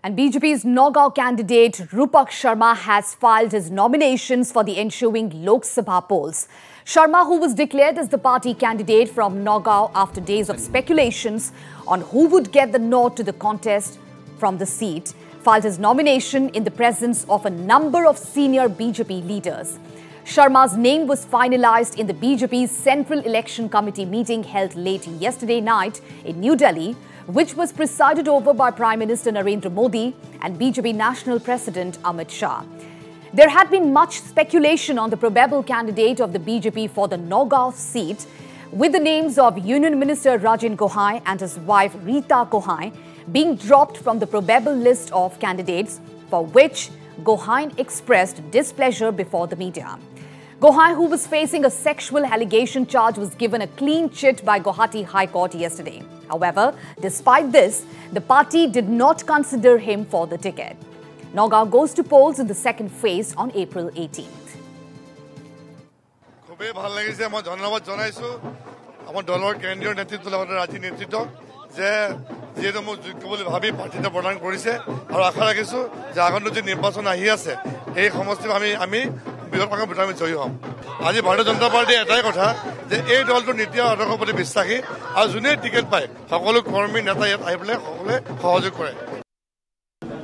And BJP's Nagaon candidate Rupak Sharma has filed his nominations for the ensuing Lok Sabha polls. Sharma, who was declared as the party candidate from Nagaon after days of speculations on who would get the nod to the contest from the seat, filed his nomination in the presence of a number of senior BJP leaders. Sharma's name was finalized in the BJP's Central Election Committee meeting held late yesterday night in New Delhi, which was presided over by Prime Minister Narendra Modi and BJP National President Amit Shah. There had been much speculation on the probable candidate of the BJP for the Nagaon seat, with the names of Union Minister Rajan Gohain and his wife Rita Gohain being dropped from the probable list of candidates, for which Gohain expressed displeasure before the media. Gohain, who was facing a sexual allegation charge, was given a clean chit by Guwahati High Court yesterday. However, despite this, the party did not consider him for the ticket. Nagaon goes to polls in the second phase on April 18th. খুবই ভালো লাগিছে মই ধন্যবাদ জনাইছো আমাৰ দলৰ কেন্দ্ৰীয় নেতৃত্বৰ লগত ৰাজ্যিক নেতৃত্ব যে যেটো মই যোগ্য বুলি ভাবি পাৰ্টিতে প্ৰদান কৰিছে আৰু আশা ৰাখিছো যে আগন্তুক যে নিৰ্বাচন আহি আছে এই সমষ্টিত আমি বিৰোধী ভোটাৰ জয়ী হ'ম। আজি ভাৰতীয় জনতা পাৰ্টিৰ এটাই কথা যে এই দলটোৰ নীতি আৰু আদৰ্শৰ প্ৰতি বিশ্বাসী আৰু যোনে টিকেট পায় সকলো কৰ্মী নেতা ইয়াত আহি পেলাই সকলোৱে সহযোগ কৰে।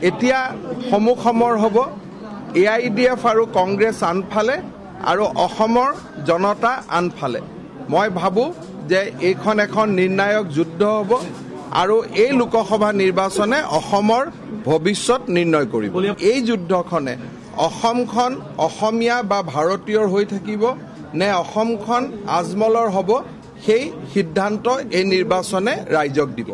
এতিয়া সমুখ সমৰ হ'ব AIDF আৰু কংগ্ৰেছ আনফালে আৰু অসমৰ জনতা আনফালে। মই ভাবো যে এইখন এখন নিৰ্ণায়ক যুদ্ধ হ'ব আৰু এই লোকসভা নিৰ্বাচনে অসমৰ ভৱিষ্যত নিৰ্ণয় কৰিব। এই যুদ্ধখনে অসমখন অসমীয়া বা ভাৰতীয়ৰ হৈ থাকিব নে অসমখন আজমলৰ হ'ব সেই সিদ্ধান্ত এই নিৰ্বাচনে ৰাইজক দিব।